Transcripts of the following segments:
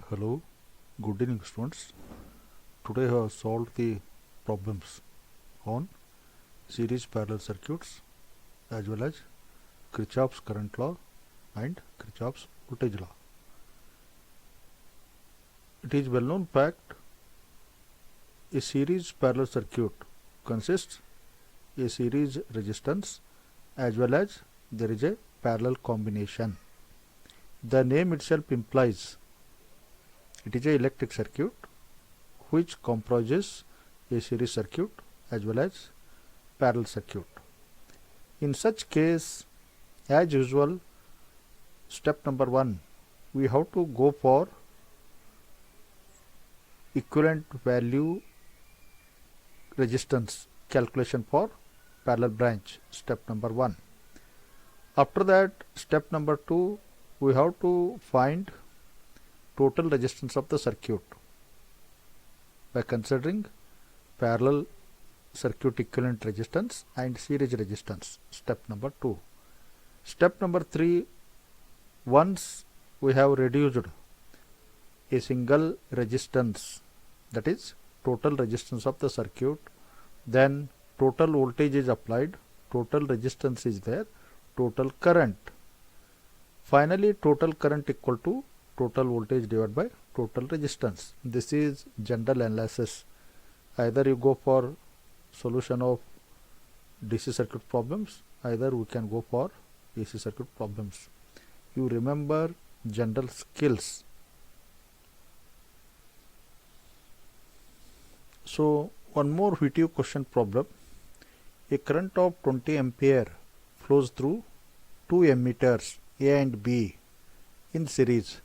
Hello, good evening students. Today I have solved the problems on series parallel circuits as well as Kirchhoff's current law and Kirchhoff's voltage law. It is well known fact a series parallel circuit consists a series resistance as well as there is a parallel combination. The name itself implies it is a electric circuit which comprises a series circuit as well as parallel circuit. In such case, as usual, step number 1, we have to go for equivalent value resistance calculation for parallel branch, step number 1. After that, step number 2, we have to find total resistance of the circuit by considering parallel circuit equivalent resistance and series resistance, step number 2. Step number 3, once we have reduced a single resistance, that is total resistance of the circuit, then total voltage is applied, total resistance is there, total current. Finally, total current equal to total voltage divided by total resistance. This is general analysis. Either you go for solution of DC circuit problems, either we can go for AC circuit problems. You remember general skills. So one more VTU question problem. A current of 20 ampere flows through two emitters A and B in series.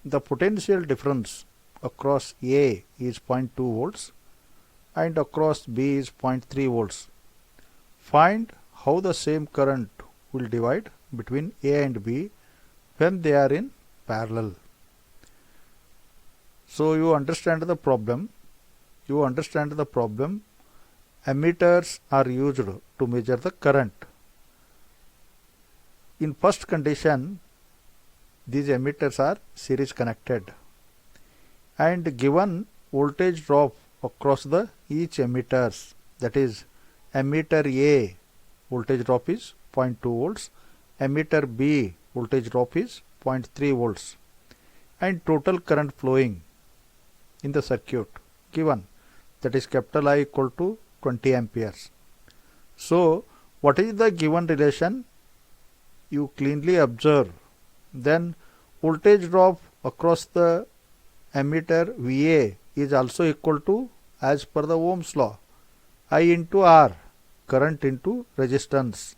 The potential difference across A is 0.2 volts and across B is 0.3 volts. Find how the same current will divide between A and B when they are in parallel. So you understand the problem. Ammeters are used to measure the current. In first condition, these emitters are series connected and given voltage drop across the each emitters, that is emitter A voltage drop is 0.2 volts, emitter B voltage drop is 0.3 volts, and total current flowing in the circuit given, that is capital I equal to 20 amperes. So what is the given relation? You cleanly observe. Then voltage drop across the emitter VA is also equal to, as per the Ohm's law, I into R, current into resistance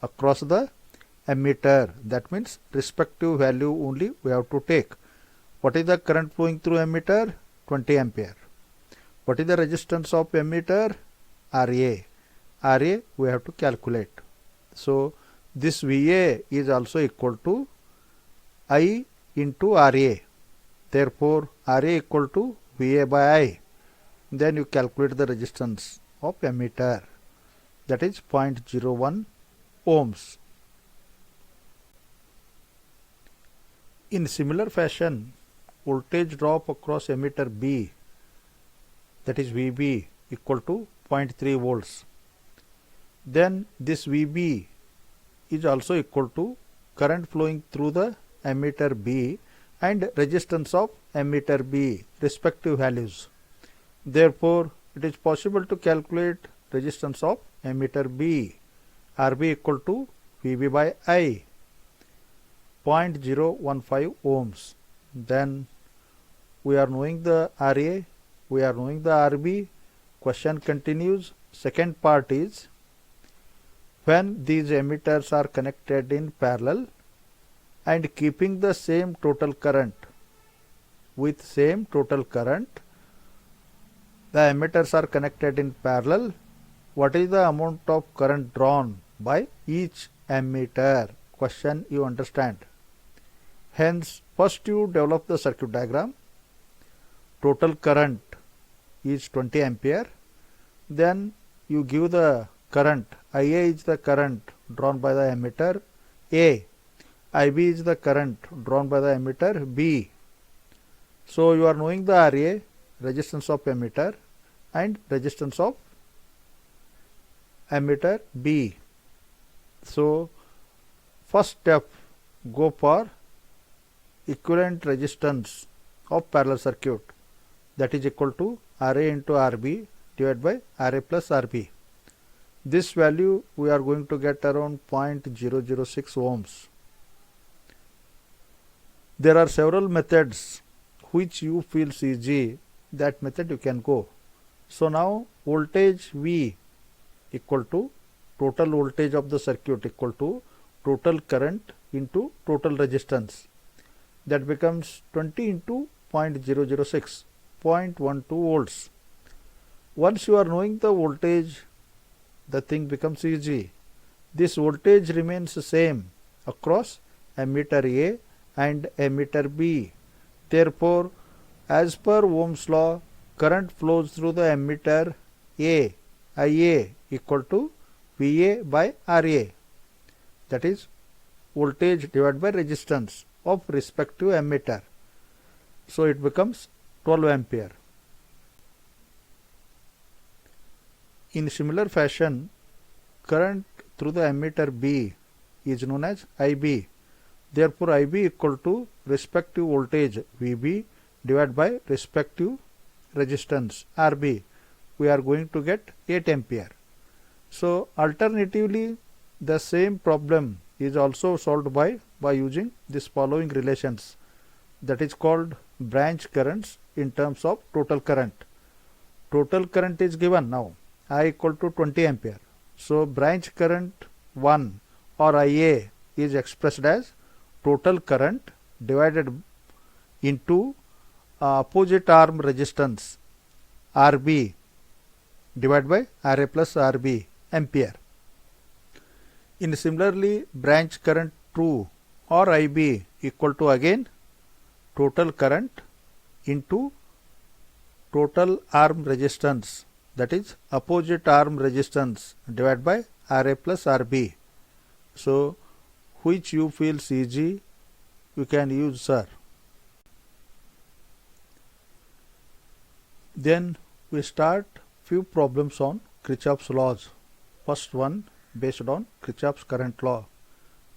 across the emitter. That means respective value only we have to take. What is the current flowing through emitter? 20 ampere. What is the resistance of emitter? RA. RA we have to calculate. So this VA is also equal to I into RA. Therefore, RA equal to VA by I. Then you calculate the resistance of emitter, that is 0.01 ohms. In similar fashion, voltage drop across emitter B, that is VB, equal to 0.3 volts. Then this VB is also equal to current flowing through the emitter B and resistance of emitter B, respective values. Therefore, it is possible to calculate resistance of emitter B, RB equal to VB by I, 0.015 ohms. Then we are knowing the RA, we are knowing the RB. Question continues. Second part is, when these emitters are connected in parallel and keeping the same total current, with same total current, the emitters are connected in parallel, what is the amount of current drawn by each emitter? Question you understand. Hence, first you develop the circuit diagram. Total current is 20 ampere. Then you give the current. IA is the current drawn by the emitter A. IB is the current drawn by the emitter B. So you are knowing the RA, resistance of emitter, and resistance of emitter B. So first step, go for equivalent resistance of parallel circuit, that is equal to RA into RB divided by RA plus RB. This value we are going to get around 0.006 ohms. There are several methods which you feel easy, that method you can go. So now voltage V equal to total voltage of the circuit equal to total current into total resistance. That becomes 20 into 0.006, 0.12 volts. Once you are knowing the voltage, the thing becomes easy. This voltage remains the same across emitter A and emitter B. Therefore, as per Ohm's law, current flows through the emitter A, IA equal to VA by RA, that is voltage divided by resistance of respective emitter. So it becomes 12 ampere. In similar fashion, current through the emitter B is known as IB. Therefore, IB equal to respective voltage VB divided by respective resistance RB. We are going to get 8 ampere. So alternatively, the same problem is also solved by using this following relations, that is called branch currents in terms of total current. Total current is given now, I equal to 20 ampere. So branch current 1 or IA is expressed as total current divided into opposite arm resistance RB divided by RA plus RB ampere. In similarly, branch current 2 or IB equal to again total current into total arm resistance, that is opposite arm resistance divided by RA plus RB. So which you feel easy, you can use, sir. Then we start few problems on Kirchhoff's laws. First one based on Kirchhoff's current law.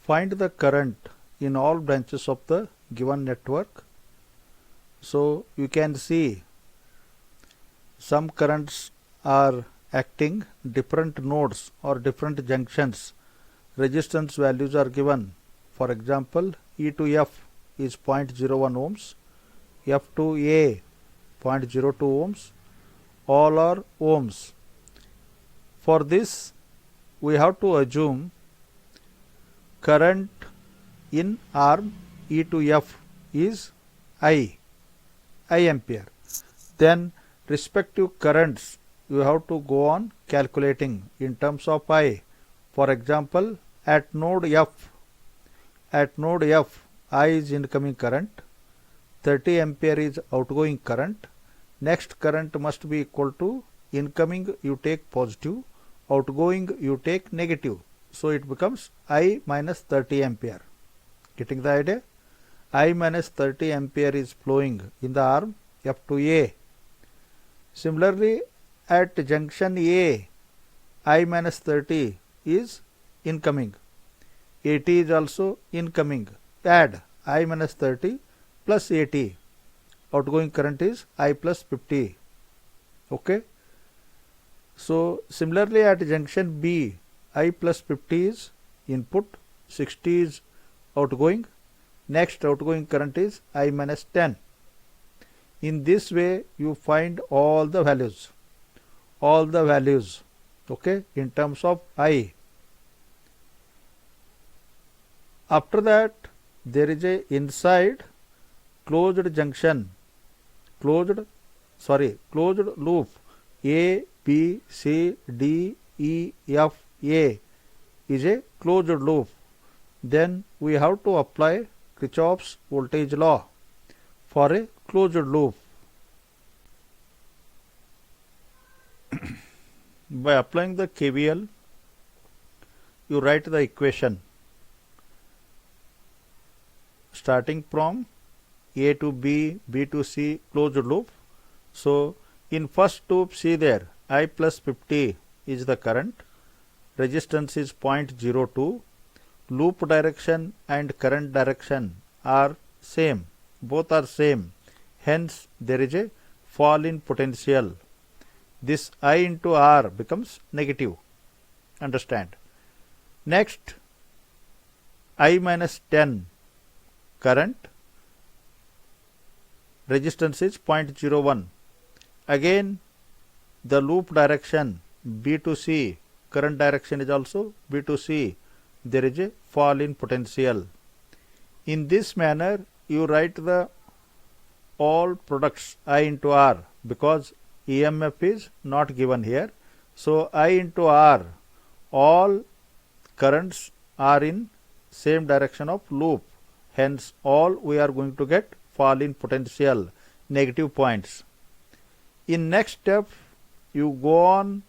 Find the current in all branches of the given network. So you can see some currents are acting different nodes or different junctions. Resistance values are given. For example, E to F is 0.01 ohms, F to A 0.02 ohms, all are ohms. For this, we have to assume current in arm E to F is I ampere. Then respective currents you have to go on calculating in terms of I. For example, at node F, I is incoming current, 30 ampere is outgoing current. Next current must be equal to incoming you take positive, outgoing you take negative. So it becomes I minus 30 ampere. Getting the idea? I minus 30 ampere is flowing in the arm F to A. Similarly, at junction A, I minus 30 is incoming. 80 is also incoming. Add I minus 30 plus 80. Outgoing current is I plus 50. Okay. So similarly at junction B, I plus 50 is input, 60 is outgoing. Next outgoing current is I minus 10. In this way you find all the values, okay, in terms of I. After that there is a inside closed junction, closed loop A, B, C, D, E, F, A is a closed loop. Then we have to apply Kirchhoff's voltage law for a closed loop. By applying the KVL, you write the equation starting from A to B, B to C closed loop. So in first loop, see there, I plus 50 is the current, resistance is 0.02, loop direction and current direction are same, both are same, hence there is a fall in potential. This I into R becomes negative, understand. Next, I minus 10 current, resistance is 0.01. Again the loop direction B to C, current direction is also B to C, there is a fall in potential. In this manner you write the all products I into R, because EMF is not given here. So I into R, all currents are in same direction of loop, hence all we are going to get fall in potential, negative points. In next step you go on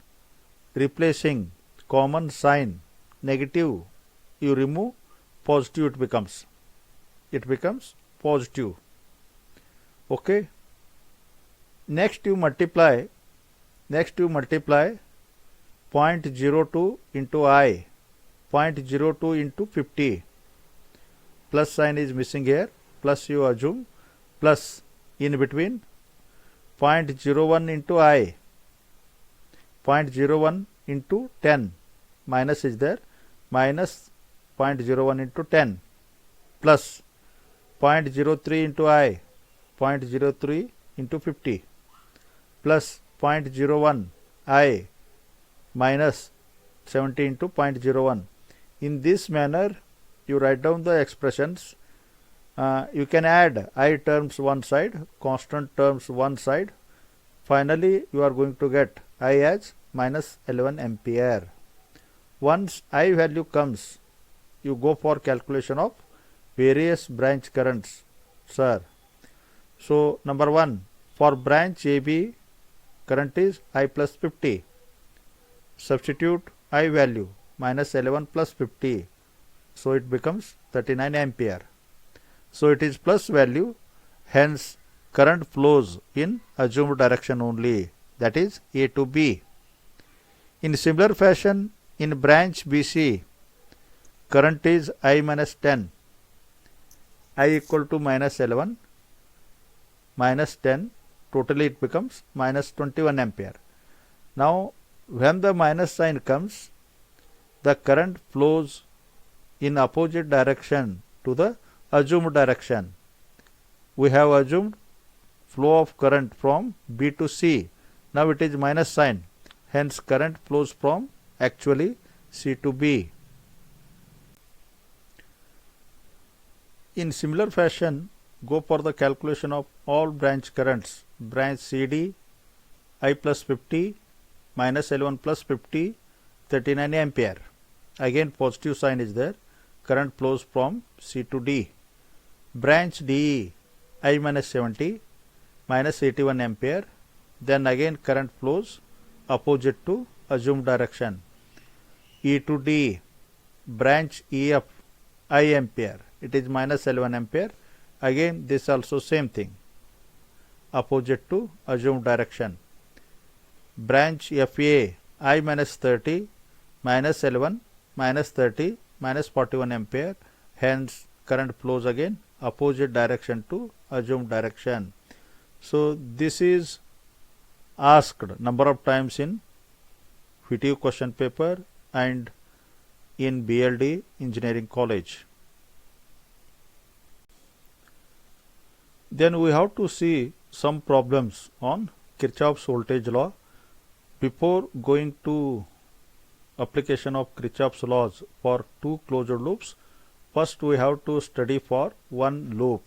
replacing common sign, negative you remove, positive it becomes positive. Okay. Next you multiply 0.02 into I, 0.02 into 50, plus sign is missing here, plus you assume, plus in between 0.01 into I, 0.01 into 10, minus is there, minus 0.01 into 10, plus 0.03 into I, 0.03 into 50, plus 0.01 I minus 70 into 0.01. In this manner you write down the expressions. You can add I terms one side, constant terms one side. Finally you are going to get I as minus 11 ampere. Once I value comes, you go for calculation of various branch currents, sir. So number 1, for branch AB current is I plus 50. Substitute I value minus 11 plus 50. So it becomes 39 ampere. So it is plus value, hence current flows in assumed direction only, that is A to B. In similar fashion, in branch BC, current is I minus 10. I equal to minus 11, minus 10, totally it becomes minus 21 ampere. Now when the minus sign comes, the current flows in opposite direction to the assumed direction. We have assumed flow of current from B to C. Now it is minus sign, hence current flows from actually C to B. In similar fashion, go for the calculation of all branch currents. Branch CD, I plus 50, minus L1 plus 50, 39 ampere. Again positive sign is there. Current flows from C to D. Branch DE, I minus 70, minus 81 ampere. Then again current flows opposite to assumed direction. E to D, branch EF, I ampere. It is minus 11 ampere. Again this also same thing, opposite to assumed direction. Branch FA, I minus 30, minus 11, minus 30, minus 41 ampere. Hence current flows again opposite direction to assumed direction. So this is asked number of times in VTU question paper and in BLD Engineering College. Then we have to see some problems on Kirchhoff's voltage law. Before going to application of Kirchhoff's laws for two closed loops, first we have to study for one loop.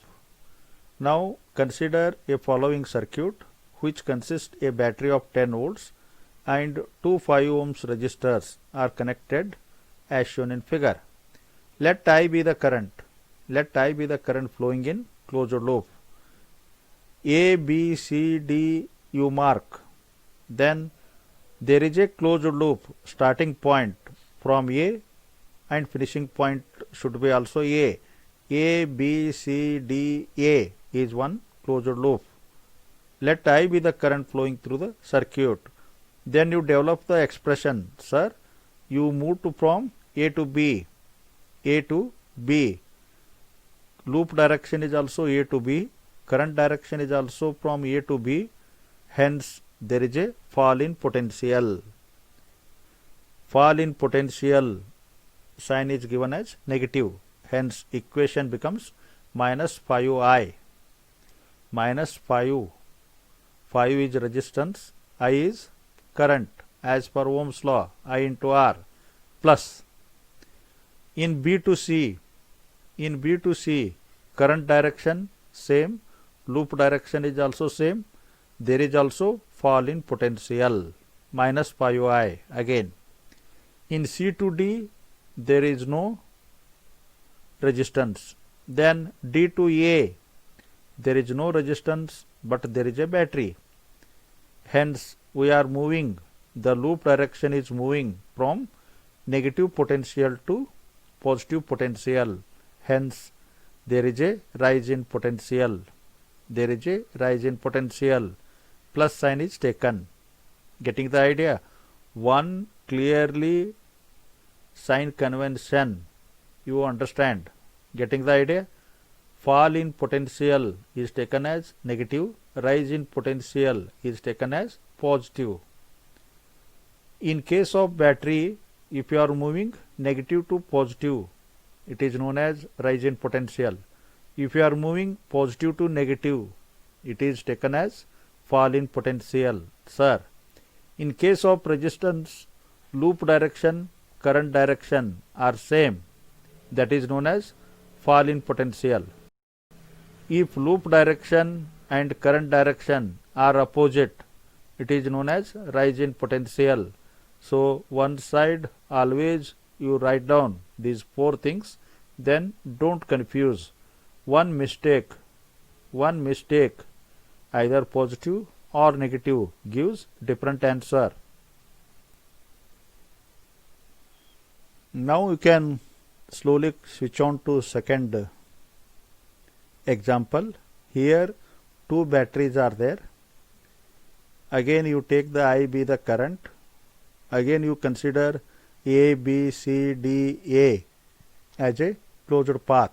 Now consider a following circuit which consists a battery of 10 volts and two 5 ohms resistors are connected as shown in figure. Let I be the current. Let I be the current flowing in closed loop. A, B, C, D you mark. Then there is a closed loop starting point from A and finishing point should be also A. A, B, C, D, A is one closed loop. Let I be the current flowing through the circuit. Then you develop the expression, sir, you move from A to B. A to B. Loop direction is also A to B. Current direction is also from A to B. Hence, there is a fall in potential. Fall in potential sign is given as negative. Hence, equation becomes minus 5I. Minus 5. 5 is resistance. I is current as per Ohm's law. I into R. Plus. In B to C, current direction same, loop direction is also same. There is also fall in potential, minus 5I again. In C to D, there is no resistance. Then D to A, there is no resistance, but there is a battery. Hence, we are moving, the loop direction is moving from negative potential to positive potential. Hence, there is a rise in potential. There is a rise in potential. Plus sign is taken. Getting the idea? One clearly sign convention. You understand? Getting the idea? Fall in potential is taken as negative. Rise in potential is taken as positive. In case of battery, if you are moving negative to positive, it is known as rise in potential. If you are moving positive to negative, it is taken as fall in potential. Sir, in case of resistance, loop direction, current direction are same. That is known as fall in potential. If loop direction and current direction are opposite, it is known as rise in potential. So, one side always you write down these four things, then don't confuse. One mistake, either positive or negative, gives different answer. Now you can slowly switch on to second example. Here two batteries are there. Again you take the I be the current. Again you consider A, B, C, D, A as a closed path.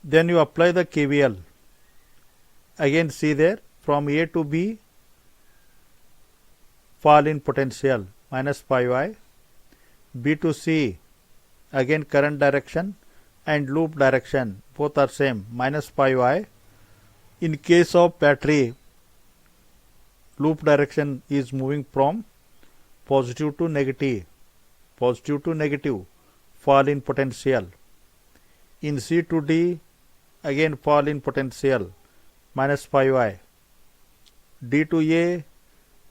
Then you apply the KVL. Again see there, from A to B, fall in potential, minus 5I. B to C, again current direction and loop direction, both are same, minus 5I. In case of battery, loop direction is moving from positive to negative, fall in potential. In C to D, again fall in potential, minus 5I. D to A,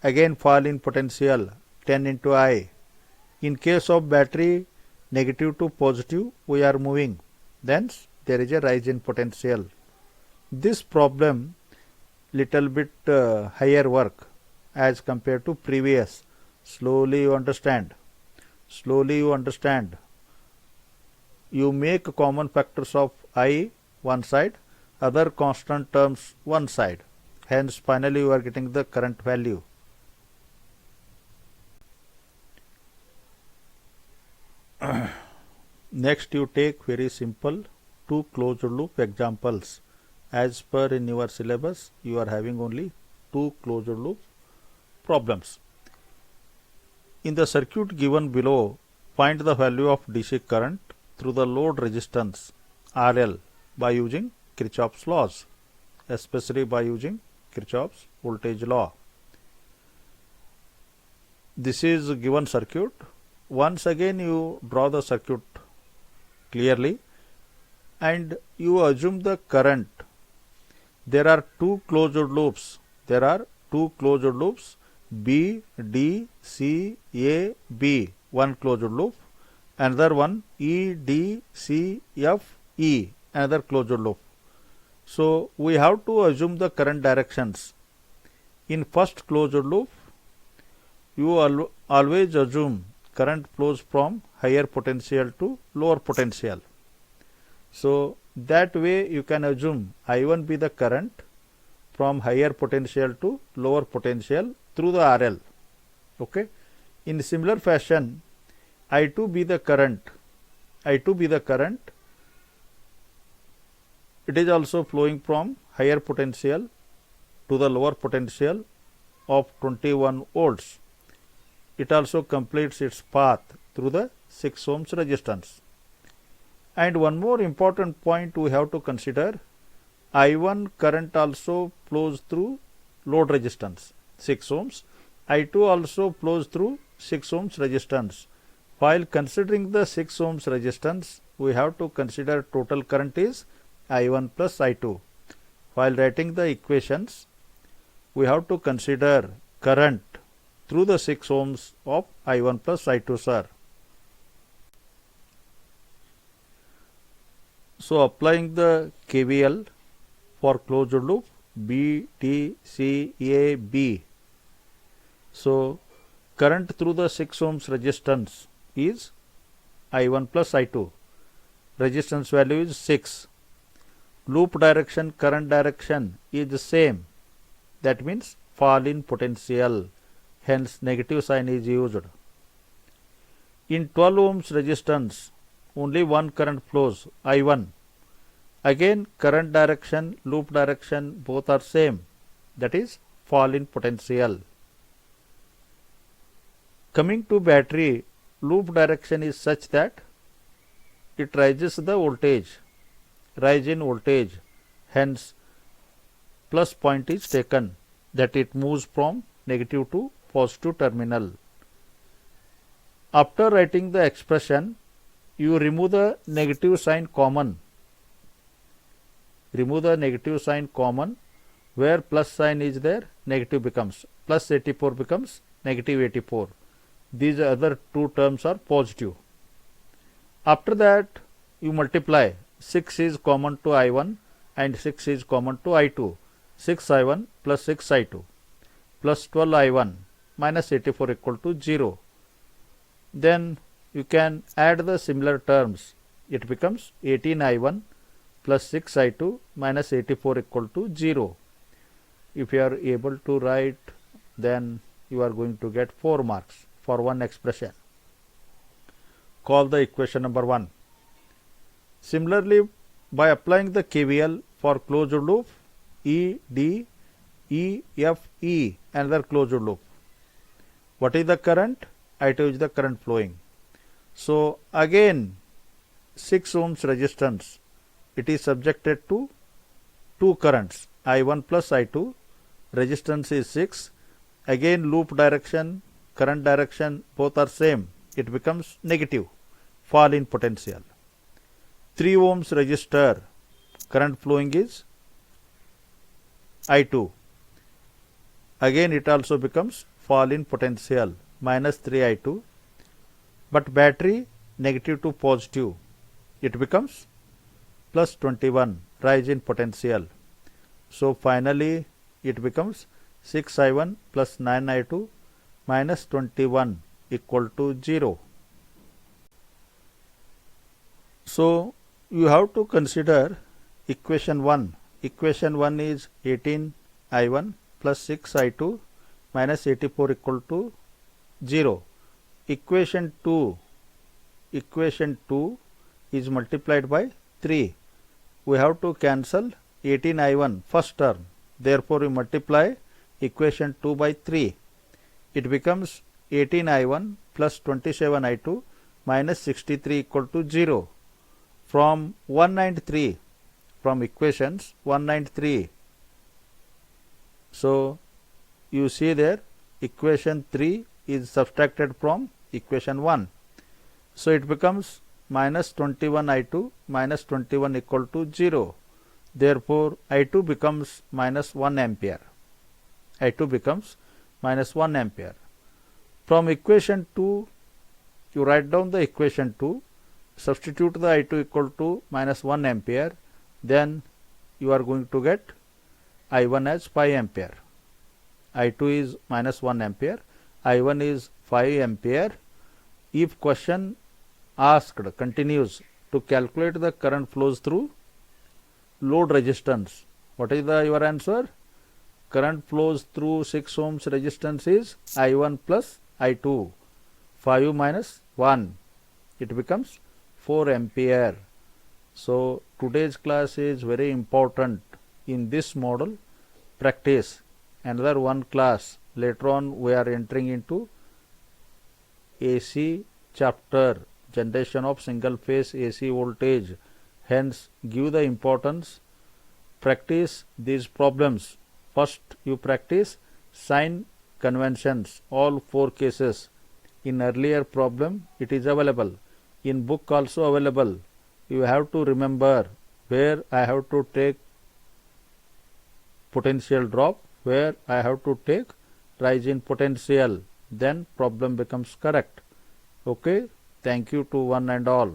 again fall in potential, 10 into I. In case of battery, negative to positive, we are moving. Thence, there is a rise in potential. This problem little bit higher work as compared to previous. Slowly you understand. You make common factors of I one side, other constant terms one side. Hence, finally you are getting the current value. Next you take very simple two closed loop examples. As per in your syllabus, you are having only two closed loop problems. In the circuit given below, find the value of DC current through the load resistance RL by using Kirchhoff's laws, especially by using Kirchhoff's voltage law. This is given circuit. Once again you draw the circuit clearly and you assume the current. There are two closed loops. B, D, C, A, B, one closed loop. Another one E, D, C, F, E, another closed loop. So, we have to assume the current directions. In first closed loop, you always assume current flows from higher potential to lower potential. So, That way you can assume I1 be the current from higher potential to lower potential through the RL. Okay. In similar fashion, I2 be the current. I2 be the current. It is also flowing from higher potential to the lower potential of 21 volts. It also completes its path through the 6 ohms resistance. And one more important point we have to consider, I1 current also flows through load resistance 6 ohms. I2 also flows through 6 ohms resistance. While considering the 6 ohms resistance, we have to consider total current is I1 plus I2. While writing the equations, we have to consider current through the 6 ohms of I1 plus I2, sir. So applying the KVL for closed loop B, T, C, A, B. So current through the 6 ohms resistance is I1 plus I2. Resistance value is 6. Loop direction, current direction is the same. That means fall in potential. Hence negative sign is used. In 12 ohms resistance, only one current flows, I1. Again current direction, loop direction both are same. That is fall in potential. Coming to battery, loop direction is such that it rises the voltage, rise in voltage, hence plus point is taken, that it moves from negative to positive terminal. After writing the expression, you remove the negative sign common. Remove the negative sign common. Where plus sign is there, negative becomes plus 84 becomes negative 84. These other two terms are positive. After that, you multiply. 6 is common to I1 and 6 is common to I2. 6I1 plus 6I2 plus 12I1 minus 84 equal to 0. Then you can add the similar terms. It becomes 18I1 plus 6I2 minus 84 equal to 0. If you are able to write, then you are going to get 4 marks for one expression. Call the equation number 1. Similarly, by applying the KVL for closed loop E, D, E, F, E, another closed loop. What is the current? I2 is the current flowing. So again 6 ohms resistance, it is subjected to two currents, I1 plus I2. Resistance is 6. Again loop direction, current direction both are same. It becomes negative, fall in potential. 3 ohms resistor, current flowing is I2. Again it also becomes fall in potential, minus 3I2. But battery negative to positive, it becomes plus 21, rise in potential. So finally it becomes 6I1 plus 9I2 minus 21 equal to 0. So you have to consider equation 1. Equation 1 is 18I1 plus 6I2 minus 84 equal to 0. Equation 2 is multiplied by 3. We have to cancel 18I1 first term. Therefore, we multiply equation 2 by 3. It becomes 18I1 plus 27I2 minus 63 equal to 0. From 193, from equations 193. So you see there equation 3 is subtracted from equation 1. So it becomes minus 21I2 minus 21 equal to 0. Therefore I2 becomes minus 1 ampere. I2 becomes minus 1 ampere. From equation 2, you write down the equation 2, substitute the I2 equal to minus 1 ampere, then you are going to get I1 as 5 ampere. I2 is minus 1 ampere, I1 is 5 ampere. If question asked continues to calculate the current flows through load resistance. What is your answer? Current flows through 6 ohms resistance is I1 plus I2. 5 minus 1. It becomes 4 ampere. So today's class is very important in this model. Practice another one class. Later on we are entering into AC chapter, generation of single phase AC voltage. Hence give the importance. Practice these problems. First you practice sign conventions, all 4 cases. In earlier problem it is available. In book also available. You have to remember where I have to take potential drop, where I have to take rise in potential. Then problem becomes correct. Okay. Thank you to one and all.